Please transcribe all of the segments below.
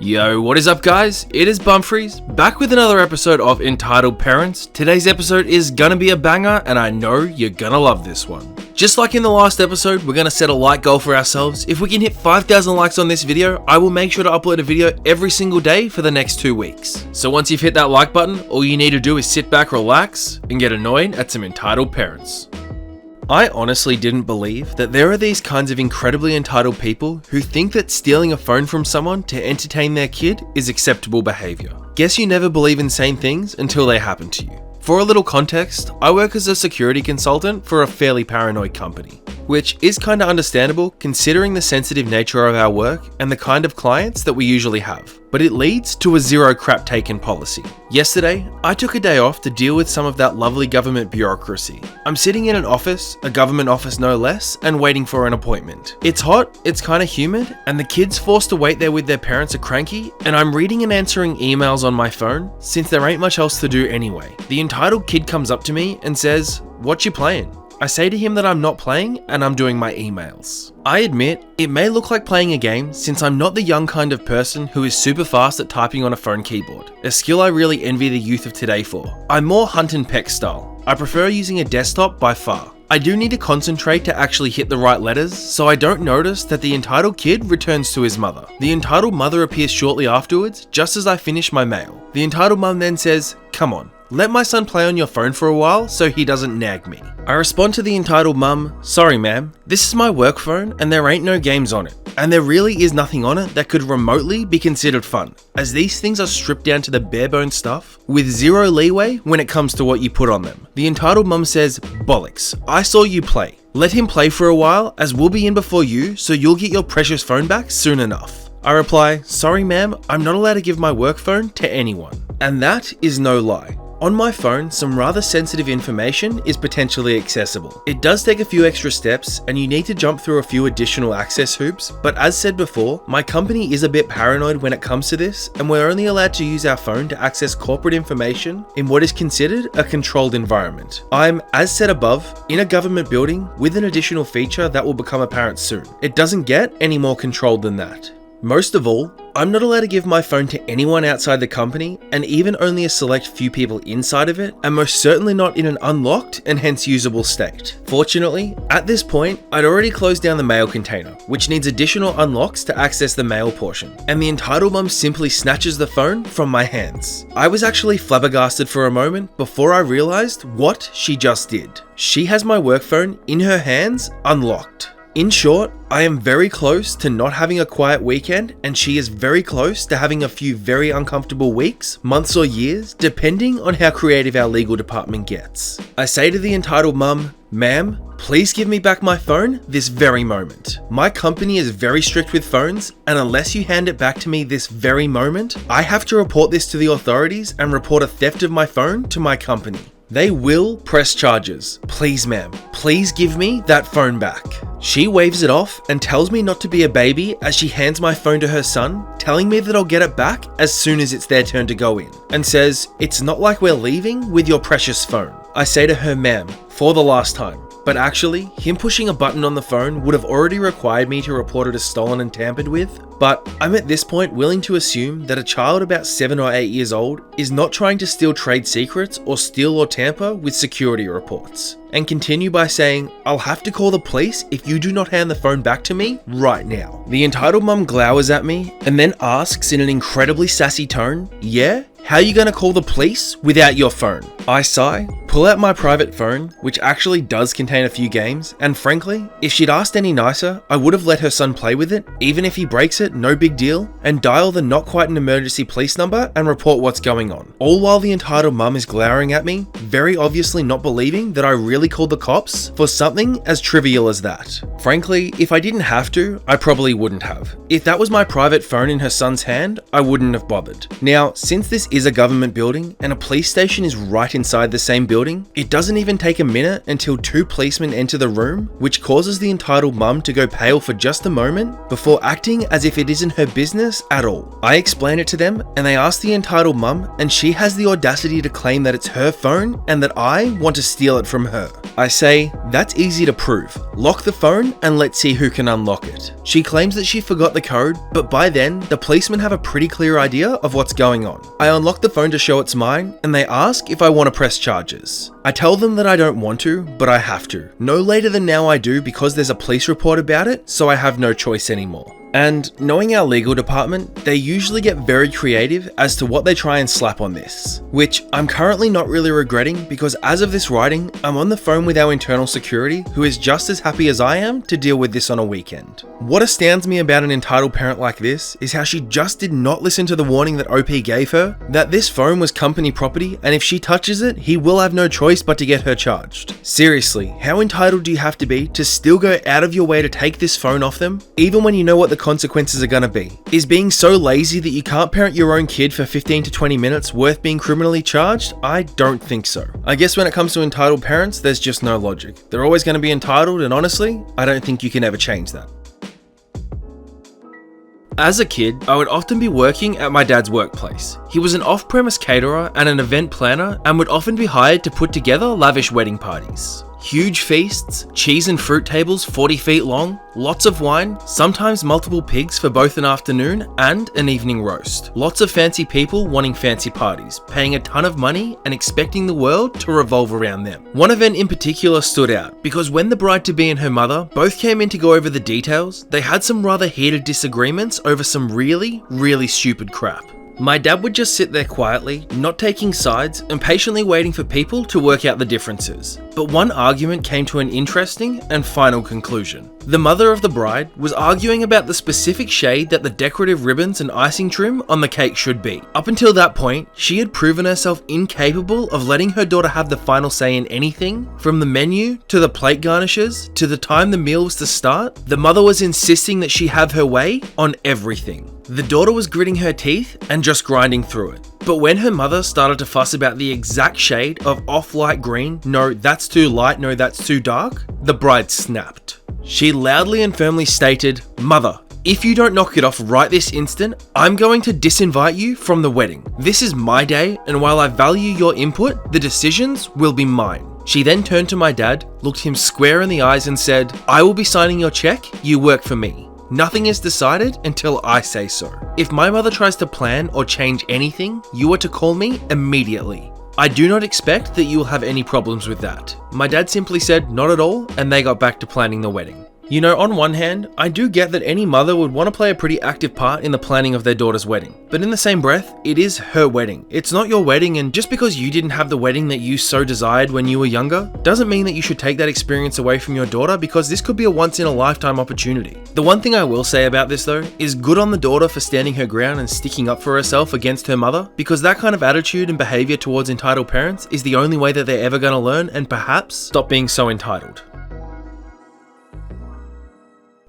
Yo, what is up guys? It is Bumfries, back with another episode of Entitled Parents. Today's episode is gonna be a banger and I know you're gonna love this one. Just like in the last episode, we're gonna set a like goal for ourselves. If we can hit 5,000 likes on this video, I will make sure to upload a video every single day for the next 2 weeks. So once you've hit that like button, all you need to do is sit back, relax, and get annoyed at some entitled parents. I honestly didn't believe that there are these kinds of incredibly entitled people who think that stealing a phone from someone to entertain their kid is acceptable behavior. Guess you never believe insane things until they happen to you. For a little context, I work as a security consultant for a fairly paranoid company, which is kinda understandable considering the sensitive nature of our work and the kind of clients that we usually have. But it leads to a zero crap taken policy. Yesterday, I took a day off to deal with some of that lovely government bureaucracy. I'm sitting in an office, a government office no less, and waiting for an appointment. It's hot, it's kinda humid, and the kids forced to wait there with their parents are cranky, and I'm reading and answering emails on my phone since there ain't much else to do anyway. The entitled kid comes up to me and says, "What you playing?" I say to him that I'm not playing and I'm doing my emails. I admit, it may look like playing a game since I'm not the young kind of person who is super fast at typing on a phone keyboard, a skill I really envy the youth of today for. I'm more hunt and peck style. I prefer using a desktop by far. I do need to concentrate to actually hit the right letters, so I don't notice that the entitled kid returns to his mother. The entitled mother appears shortly afterwards, just as I finish my mail. The entitled mum then says, "Come on, let my son play on your phone for a while so he doesn't nag me." I respond to the entitled mum, "Sorry ma'am, this is my work phone and there ain't no games on it. And there really is nothing on it that could remotely be considered fun, as these things are stripped down to the bare bones stuff with zero leeway when it comes to what you put on them." The entitled mum says, "Bollocks, I saw you play. Let him play for a while as we'll be in before you so you'll get your precious phone back soon enough." I reply, "Sorry ma'am, I'm not allowed to give my work phone to anyone." And that is no lie. On my phone, some rather sensitive information is potentially accessible. It does take a few extra steps and you need to jump through a few additional access hoops, but as said before, my company is a bit paranoid when it comes to this, and we're only allowed to use our phone to access corporate information in what is considered a controlled environment. I'm, as said above, in a government building with an additional feature that will become apparent soon. It doesn't get any more controlled than that. Most of all, I'm not allowed to give my phone to anyone outside the company, and even only a select few people inside of it, and most certainly not in an unlocked and hence usable state. Fortunately, at this point, I'd already closed down the mail container, which needs additional unlocks to access the mail portion, and the entitled mum simply snatches the phone from my hands. I was actually flabbergasted for a moment before I realized what she just did. She has my work phone in her hands, unlocked. In short, I am very close to not having a quiet weekend, and she is very close to having a few very uncomfortable weeks, months or years, depending on how creative our legal department gets. I say to the entitled mum, "Ma'am, please give me back my phone this very moment. My company is very strict with phones, and unless you hand it back to me this very moment, I have to report this to the authorities and report a theft of my phone to my company. They will press charges. Please ma'am, please give me that phone back." She waves it off and tells me not to be a baby as she hands my phone to her son, telling me that I'll get it back as soon as it's their turn to go in, and says, "It's not like we're leaving with your precious phone." I say to her, "Ma'am, for the last time." But actually, him pushing a button on the phone would have already required me to report it as stolen and tampered with, but I'm at this point willing to assume that a child about 7 or 8 years old is not trying to steal trade secrets or steal or tamper with security reports, and continue by saying, "I'll have to call the police if you do not hand the phone back to me right now." The entitled mum glowers at me and then asks in an incredibly sassy tone, "Yeah? How are you gonna call the police without your phone?" I sigh, pull out my private phone, which actually does contain a few games, and frankly, if she'd asked any nicer, I would have let her son play with it, even if he breaks it, no big deal, and dial the not quite an emergency police number and report what's going on. All while the entitled mum is glowering at me, very obviously not believing that I really called the cops for something as trivial as that. Frankly, if I didn't have to, I probably wouldn't have. If that was my private phone in her son's hand, I wouldn't have bothered. Now, since this is a government building and a police station is right inside the same building, it doesn't even take a minute until 2 policemen enter the room, which causes the entitled mum to go pale for just a moment before acting as if it isn't her business at all. I explain it to them and they ask the entitled mum, and she has the audacity to claim that it's her phone and that I want to steal it from her. her. I say, that's easy to prove. Lock the phone and let's see who can unlock it. She claims that she forgot the code, but by then, the policemen have a pretty clear idea of what's going on. I unlock the phone to show it's mine, and they ask if I want to press charges. I tell them that I don't want to, but I have to. No later than now I do because there's a police report about it, so I have no choice anymore. And knowing our legal department, they usually get very creative as to what they try and slap on this, which I'm currently not really regretting because as of this writing, I'm on the phone with our internal security who is just as happy as I am to deal with this on a weekend. What astounds me about an entitled parent like this is how she just did not listen to the warning that OP gave her that this phone was company property and if she touches it, he will have no choice but to get her charged. Seriously, how entitled do you have to be to still go out of your way to take this phone off them, even when you know what the consequences are gonna be? Is being so lazy that you can't parent your own kid for 15 to 20 minutes worth being criminally charged? I don't think so. I guess when it comes to entitled parents, there's just no logic. They're always gonna be entitled, and honestly, I don't think you can ever change that. As a kid, I would often be working at my dad's workplace. He was an off-premise caterer and an event planner and would often be hired to put together lavish wedding parties. Huge feasts, cheese and fruit tables 40 feet long, lots of wine, sometimes multiple pigs for both an afternoon and an evening roast. Lots of fancy people wanting fancy parties, paying a ton of money and expecting the world to revolve around them. One event in particular stood out because when the bride-to-be and her mother both came in to go over the details, they had some rather heated disagreements over some really stupid crap. My dad would just sit there quietly, not taking sides, and patiently waiting for people to work out the differences. But one argument came to an interesting and final conclusion. The mother of the bride was arguing about the specific shade that the decorative ribbons and icing trim on the cake should be. Up until that point, she had proven herself incapable of letting her daughter have the final say in anything, from the menu to the plate garnishes to the time the meal was to start. The mother was insisting that she have her way on everything. The daughter was gritting her teeth and just grinding through it. But when her mother started to fuss about the exact shade of off-light green, no, that's too light, no, that's too dark, the bride snapped. She loudly and firmly stated, "Mother, if you don't knock it off right this instant, I'm going to disinvite you from the wedding. This is my day, and while I value your input, the decisions will be mine." She then turned to my dad, looked him square in the eyes and said, "I will be signing your check, you work for me. Nothing is decided until I say so. If my mother tries to plan or change anything, you are to call me immediately. I do not expect that you will have any problems with that." My dad simply said not at all, and they got back to planning the wedding. You know, on one hand, I do get that any mother would want to play a pretty active part in the planning of their daughter's wedding. But in the same breath, it is her wedding. It's not your wedding, and just because you didn't have the wedding that you so desired when you were younger, doesn't mean that you should take that experience away from your daughter, because this could be a once-in-a-lifetime opportunity. The one thing I will say about this though, is good on the daughter for standing her ground and sticking up for herself against her mother, because that kind of attitude and behavior towards entitled parents is the only way that they're ever going to learn and perhaps stop being so entitled.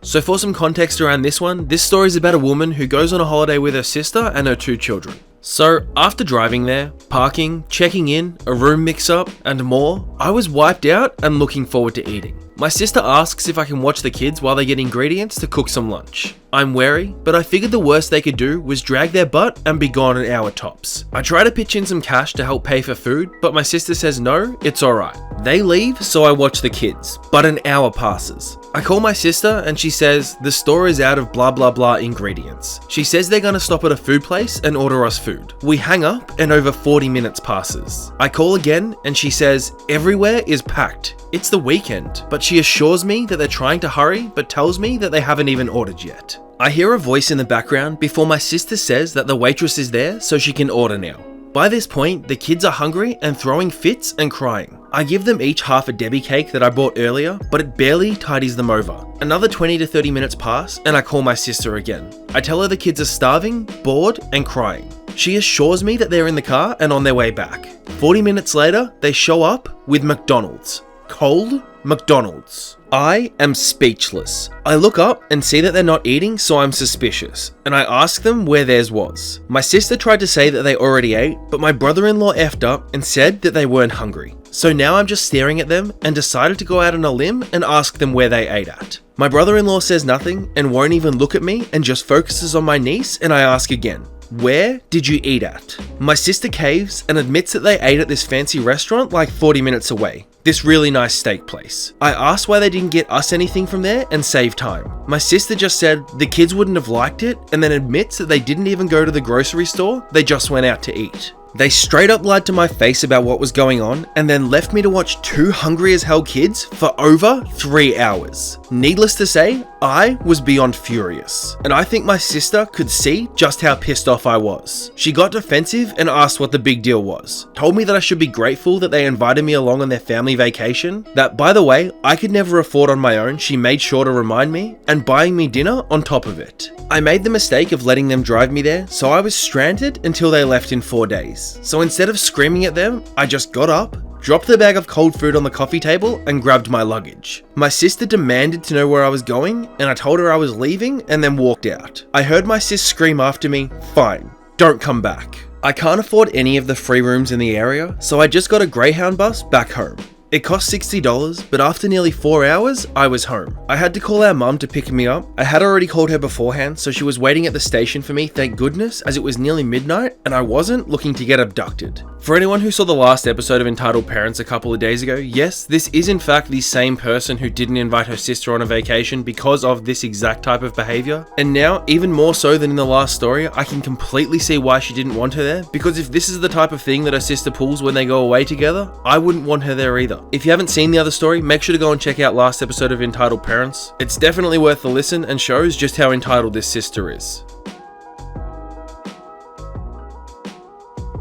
So for some context around this one, this story is about a woman who goes on a holiday with her sister and her 2 children. So after driving there, parking, checking in, a room mix-up, and more, I was wiped out and looking forward to eating. My sister asks if I can watch the kids while they get ingredients to cook some lunch. I'm wary, but I figured the worst they could do was drag their butt and be gone an hour tops. I try to pitch in some cash to help pay for food, but my sister says no, it's alright. They leave, so I watch the kids, but an hour passes. I call my sister and she says the store is out of blah blah blah ingredients. She says they're gonna stop at a food place and order us food. We hang up and over 40 minutes passes. I call again and she says everywhere is packed. It's the weekend, but she assures me that they're trying to hurry, but tells me that they haven't even ordered yet. I hear a voice in the background before my sister says that the waitress is there so she can order now. By this point, the kids are hungry and throwing fits and crying. I give them each half a Debbie cake that I bought earlier, but it barely tidies them over. Another 20 to 30 minutes pass and I call my sister again. I tell her the kids are starving, bored, and crying. She assures me that they're in the car and on their way back. 40 minutes later, they show up with McDonald's. Cold McDonald's. I am speechless. I look up and see that they're not eating, so I'm suspicious, and I ask them where theirs was. My sister tried to say that they already ate, but my brother-in-law effed up and said that they weren't hungry. So now I'm just staring at them and decided to go out on a limb and ask them where they ate at. My brother-in-law says nothing and won't even look at me and just focuses on my niece, and I ask again, where did you eat at? My sister caves and admits that they ate at this fancy restaurant like 40 minutes away. this really nice steak place. I asked why they didn't get us anything from there and save time. My sister just said the kids wouldn't have liked it, and then admits that they didn't even go to the grocery store, they just went out to eat. They straight up lied to my face about what was going on and then left me to watch two hungry as hell kids for over 3 hours. Needless to say, I was beyond furious. And I think my sister could see just how pissed off I was. She got defensive and asked what the big deal was. Told me that I should be grateful that they invited me along on their family vacation. That, by the way, I could never afford on my own. She made sure to remind me, and buying me dinner on top of it. I made the mistake of letting them drive me there, so I was stranded until they left in 4 days. So instead of screaming at them, I just got up, dropped the bag of cold food on the coffee table, and grabbed my luggage. My sister demanded to know where I was going, and I told her I was leaving and then walked out. I heard my sis scream after me, "Fine, don't come back." I can't afford any of the free rooms in the area, so I just got a Greyhound bus back home. It cost $60, but after nearly 4 hours, I was home. I had to call our mum to pick me up. I had already called her beforehand, so she was waiting at the station for me, thank goodness, as it was nearly midnight and I wasn't looking to get abducted. For anyone who saw the last episode of Entitled Parents a couple of days ago, yes, this is in fact the same person who didn't invite her sister on a vacation because of this exact type of behavior. And now, even more so than in the last story, I can completely see why she didn't want her there, because if this is the type of thing that her sister pulls when they go away together, I wouldn't want her there either. If you haven't seen the other story, make sure to go and check out last episode of Entitled Parents. It's definitely worth the listen and shows just how entitled this sister is.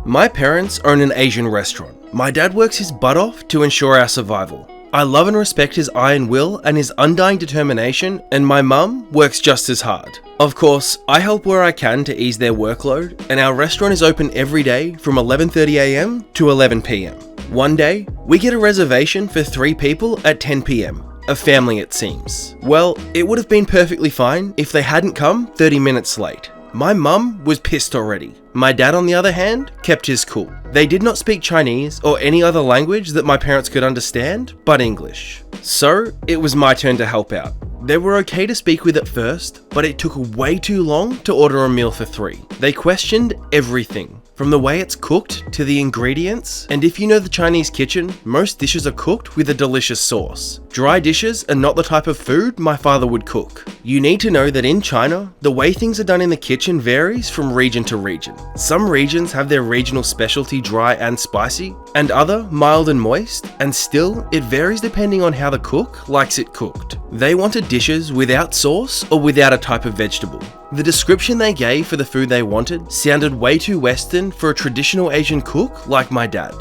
My parents own an Asian restaurant. My dad works his butt off to ensure our survival. I love and respect his iron will and his undying determination, and my mum works just as hard. Of course, I help where I can to ease their workload, and our restaurant is open every day from 11:30 AM to 11 PM. One day, we get a reservation for 3 people at 10 PM. A family, it seems. Well, it would have been perfectly fine if they hadn't come 30 minutes late. My mum was pissed already. My dad, on the other hand, kept his cool. They did not speak Chinese or any other language that my parents could understand, but English. So, it was my turn to help out. They were okay to speak with at first, but it took way too long to order a meal for 3. They questioned everything, from the way it's cooked to the ingredients, and if you know the Chinese kitchen, most dishes are cooked with a delicious sauce. Dry dishes are not the type of food my father would cook. You need to know that in China, the way things are done in the kitchen varies from region to region. Some regions have their regional specialty dry and spicy, and other mild and moist, and still, it varies depending on how the cook likes it cooked. They wanted dishes without sauce or without a type of vegetable. The description they gave for the food they wanted sounded way too Western for a traditional Asian cook like my dad.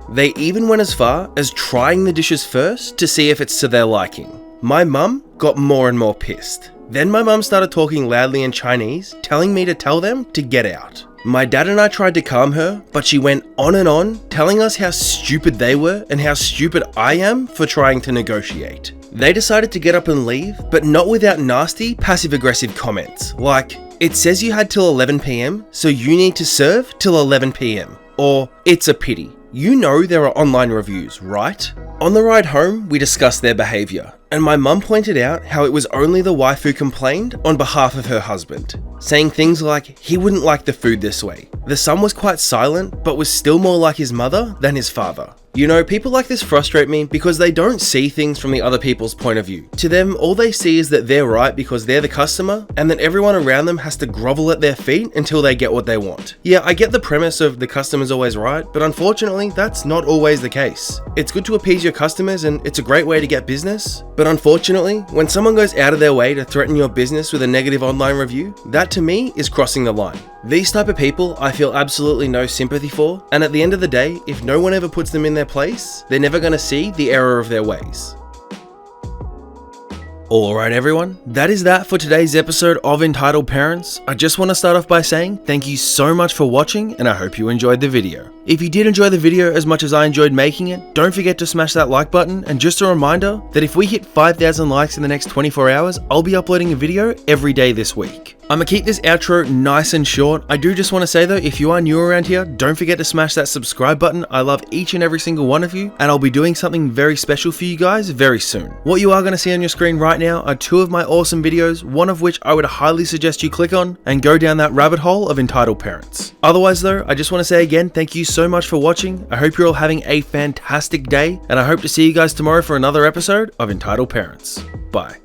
They even went as far as trying the dishes first to see if it's to their liking. My mum got more and more pissed. Then my mum started talking loudly in Chinese, telling me to tell them to get out. My dad and I tried to calm her, but she went on, telling us how stupid they were and how stupid I am for trying to negotiate. They decided to get up and leave, but not without nasty, passive-aggressive comments, like, "It says you had till 11 PM, so you need to serve till 11 PM. Or, "It's a pity. You know there are online reviews, right?" On the ride home, we discussed their behaviour, and my mum pointed out how it was only the wife who complained on behalf of her husband, saying things like he wouldn't like the food this way. The son was quite silent, but was still more like his mother than his father. You know, people like this frustrate me because they don't see things from the other people's point of view. To them, all they see is that they're right because they're the customer, and that everyone around them has to grovel at their feet until they get what they want. Yeah, I get the premise of the customer's always right, but unfortunately, that's not always the case. It's good to appease your customers and it's a great way to get business, but unfortunately, when someone goes out of their way to threaten your business with a negative online review, that to me is crossing the line. These type of people I feel absolutely no sympathy for, and at the end of the day, if no one ever puts them in their place, they're never going to see the error of their ways. Alright everyone, that is that for today's episode of Entitled Parents. I just want to start off by saying thank you so much for watching, and I hope you enjoyed the video. If you did enjoy the video as much as I enjoyed making it, don't forget to smash that like button, and just a reminder that if we hit 5,000 likes in the next 24 hours, I'll be uploading a video every day this week. I'm gonna keep this outro nice and short. I do just want to say though, if you are new around here, don't forget to smash that subscribe button. I love each and every single one of you, and I'll be doing something very special for you guys very soon. What you are going to see on your screen right now are 2 of my awesome videos, one of which I would highly suggest you click on and go down that rabbit hole of Entitled Parents. Otherwise though, I just want to say again, thank you so much for watching. I hope you're all having a fantastic day, and I hope to see you guys tomorrow for another episode of Entitled Parents. Bye.